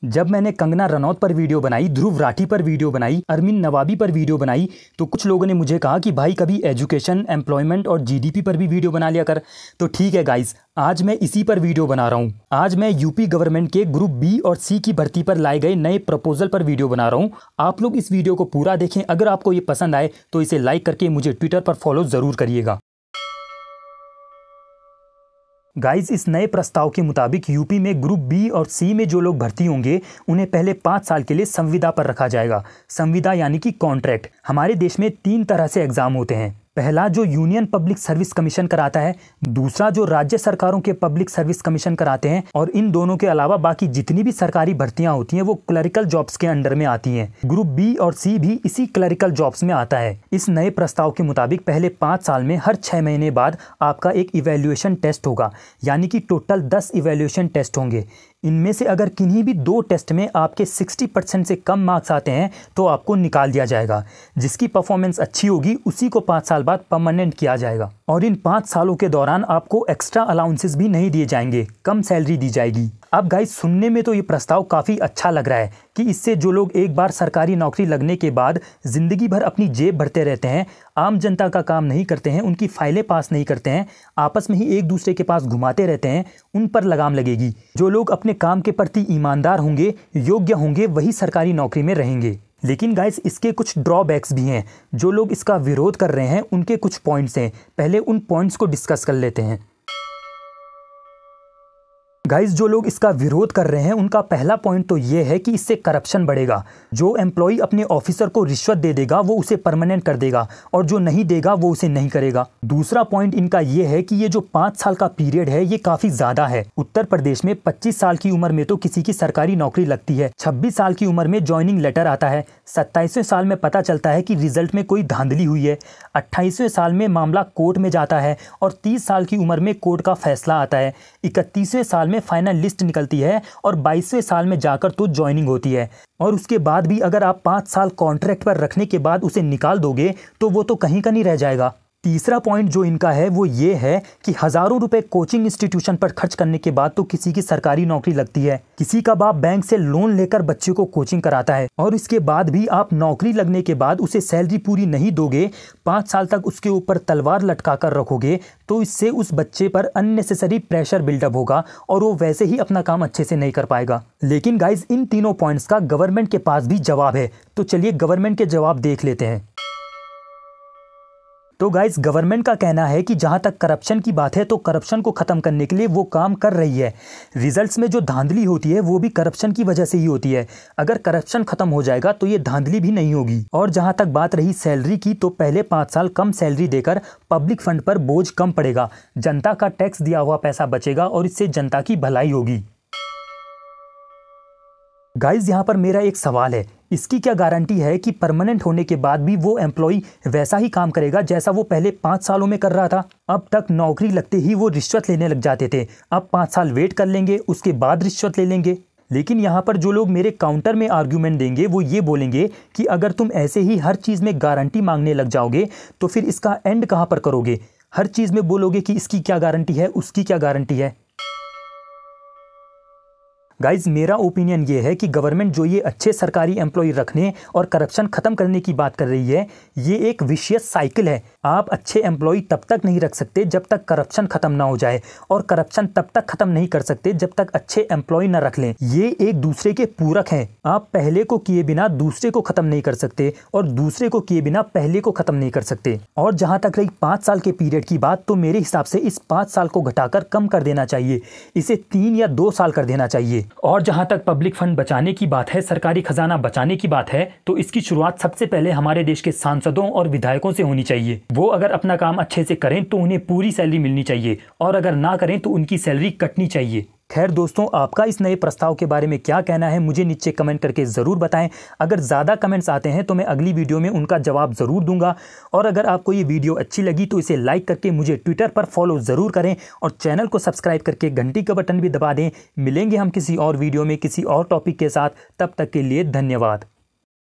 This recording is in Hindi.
जब मैंने कंगना रनौत पर वीडियो बनाई, ध्रुव राठी पर वीडियो बनाई, अरमीन नवाबी पर वीडियो बनाई, तो कुछ लोगों ने मुझे कहा कि भाई कभी एजुकेशन, एम्प्लॉयमेंट और जीडीपी पर भी वीडियो बना लिया कर। तो ठीक है गाइस, आज मैं इसी पर वीडियो बना रहा हूँ। आज मैं यूपी गवर्नमेंट के ग्रुप बी और सी की भर्ती पर लाए गए नए प्रपोजल पर वीडियो बना रहा हूँ। आप लोग इस वीडियो को पूरा देखें। अगर आपको ये पसंद आए तो इसे लाइक करके मुझे ट्विटर पर फॉलो ज़रूर करिएगा। गाइस, इस नए प्रस्ताव के मुताबिक यूपी में ग्रुप बी और सी में जो लोग भर्ती होंगे उन्हें पहले 5 साल के लिए संविदा पर रखा जाएगा। संविदा यानी कि कॉन्ट्रैक्ट। हमारे देश में 3 तरह से एग्जाम होते हैं। पहला जो यूनियन पब्लिक सर्विस कमीशन कराता है, दूसरा जो राज्य सरकारों के पब्लिक सर्विस कमीशन कराते हैं, और इन दोनों के अलावा बाकी जितनी भी सरकारी भर्तियां होती हैं वो क्लरिकल जॉब्स के अंडर में आती हैं। ग्रुप बी और सी भी इसी क्लरिकल जॉब्स में आता है। इस नए प्रस्ताव के मुताबिक पहले 5 साल में हर 6 महीने बाद आपका एक इवैल्यूएशन टेस्ट होगा, यानी कि टोटल 10 इवैल्यूएशन टेस्ट होंगे। इनमें से अगर किन्हीं भी 2 टेस्ट में आपके 60% से कम मार्क्स आते हैं तो आपको निकाल दिया जाएगा। जिसकी परफॉर्मेंस अच्छी होगी उसी को 5 साल बाद परमानेंट किया जाएगा। और इन 5 सालों के दौरान आपको एक्स्ट्रा अलाउंसेस भी नहीं दिए जाएंगे, कम सैलरी दी जाएगी। अब गाइस, सुनने में तो ये प्रस्ताव काफ़ी अच्छा लग रहा है कि इससे जो लोग एक बार सरकारी नौकरी लगने के बाद ज़िंदगी भर अपनी जेब भरते रहते हैं, आम जनता का काम नहीं करते हैं, उनकी फाइलें पास नहीं करते हैं, आपस में ही एक दूसरे के पास घुमाते रहते हैं, उन पर लगाम लगेगी। जो लोग अपने काम के प्रति ईमानदार होंगे, योग्य होंगे, वही सरकारी नौकरी में रहेंगे। लेकिन गाइस, इसके कुछ ड्रॉबैक्स भी हैं। जो लोग इसका विरोध कर रहे हैं उनके कुछ पॉइंट्स हैं। पहले उन पॉइंट्स को डिस्कस कर लेते हैं। गाइस, जो लोग इसका विरोध कर रहे हैं उनका पहला पॉइंट तो ये है कि इससे करप्शन बढ़ेगा। जो एम्प्लॉय अपने ऑफिसर को रिश्वत दे देगा वो उसे परमानेंट कर देगा, और जो नहीं देगा वो उसे नहीं करेगा। दूसरा पॉइंट इनका ये है कि ये जो 5 साल का पीरियड है ये काफ़ी ज़्यादा है। उत्तर प्रदेश में 25 साल की उम्र में तो किसी की सरकारी नौकरी लगती है, 26 साल की उम्र में ज्वाइनिंग लेटर आता है, 27वें साल में पता चलता है कि रिजल्ट में कोई धांधली हुई है, 28वें साल में मामला कोर्ट में जाता है, और 30 साल की उम्र में कोर्ट का फैसला आता है, 31वें साल में फाइनल लिस्ट निकलती है, और 22वें साल में जाकर तो ज्वाइनिंग होती है। और उसके बाद भी अगर आप 5 साल कॉन्ट्रैक्ट पर रखने के बाद उसे निकाल दोगे तो वो तो कहीं का नहीं रह जाएगा। तीसरा पॉइंट जो इनका है वो ये है कि हज़ारों रुपए कोचिंग इंस्टीट्यूशन पर खर्च करने के बाद तो किसी की सरकारी नौकरी लगती है। किसी का बाप बैंक से लोन लेकर बच्चे को कोचिंग कराता है, और इसके बाद भी आप नौकरी लगने के बाद उसे सैलरी पूरी नहीं दोगे, 5 साल तक उसके ऊपर तलवार लटका कर रखोगे, तो इससे उस बच्चे पर अननेसेसरी प्रेशर बिल्डअप होगा और वो वैसे ही अपना काम अच्छे से नहीं कर पाएगा। लेकिन गाइज, इन तीनों पॉइंट्स का गवर्नमेंट के पास भी जवाब है। तो चलिए गवर्नमेंट के जवाब देख लेते हैं। तो गाइस, गवर्नमेंट का कहना है कि जहां तक करप्शन की बात है तो करप्शन को ख़त्म करने के लिए वो काम कर रही है। रिजल्ट्स में जो धांधली होती है वो भी करप्शन की वजह से ही होती है। अगर करप्शन ख़त्म हो जाएगा तो ये धांधली भी नहीं होगी। और जहां तक बात रही सैलरी की, तो पहले 5 साल कम सैलरी देकर पब्लिक फंड पर बोझ कम पड़ेगा, जनता का टैक्स दिया हुआ पैसा बचेगा और इससे जनता की भलाई होगी। गाइज, यहाँ पर मेरा एक सवाल है, इसकी क्या गारंटी है कि परमानेंट होने के बाद भी वो एम्प्लॉय वैसा ही काम करेगा जैसा वो पहले 5 सालों में कर रहा था? अब तक नौकरी लगते ही वो रिश्वत लेने लग जाते थे, अब 5 साल वेट कर लेंगे, उसके बाद रिश्वत ले लेंगे। लेकिन यहाँ पर जो लोग मेरे काउंटर में आर्ग्यूमेंट देंगे वो ये बोलेंगे कि अगर तुम ऐसे ही हर चीज़ में गारंटी मांगने लग जाओगे तो फिर इसका एंड कहाँ पर करोगे? हर चीज़ में बोलोगे कि इसकी क्या गारंटी है, उसकी क्या गारंटी है। गाइज, मेरा ओपिनियन ये है कि गवर्नमेंट जो ये अच्छे सरकारी एम्प्लॉय रखने और करप्शन ख़त्म करने की बात कर रही है, ये एक विशियस साइकिल है। आप अच्छे एम्प्लॉय तब तक नहीं रख सकते जब तक करप्शन ख़त्म ना हो जाए, और करप्शन तब तक ख़त्म नहीं कर सकते जब तक अच्छे एम्प्लॉय ना रख लें। ये एक दूसरे के पूरक हैं। आप पहले को किए बिना दूसरे को ख़त्म नहीं कर सकते, और दूसरे को किए बिना पहले को ख़त्म नहीं कर सकते। और जहाँ तक रही 5 साल के पीरियड की बात, तो मेरे हिसाब से इस 5 साल को घटाकर कम कर देना चाहिए, इसे 3 या 2 साल कर देना चाहिए। और जहां तक पब्लिक फंड बचाने की बात है, सरकारी खजाना बचाने की बात है, तो इसकी शुरुआत सबसे पहले हमारे देश के सांसदों और विधायकों से होनी चाहिए। वो अगर अपना काम अच्छे से करें तो उन्हें पूरी सैलरी मिलनी चाहिए, और अगर ना करें तो उनकी सैलरी कटनी चाहिए। खैर दोस्तों, आपका इस नए प्रस्ताव के बारे में क्या कहना है मुझे नीचे कमेंट करके ज़रूर बताएं। अगर ज़्यादा कमेंट्स आते हैं तो मैं अगली वीडियो में उनका जवाब ज़रूर दूंगा। और अगर आपको ये वीडियो अच्छी लगी तो इसे लाइक करके मुझे ट्विटर पर फॉलो ज़रूर करें, और चैनल को सब्सक्राइब करके घंटी का बटन भी दबा दें। मिलेंगे हम किसी और वीडियो में किसी और टॉपिक के साथ, तब तक के लिए धन्यवाद।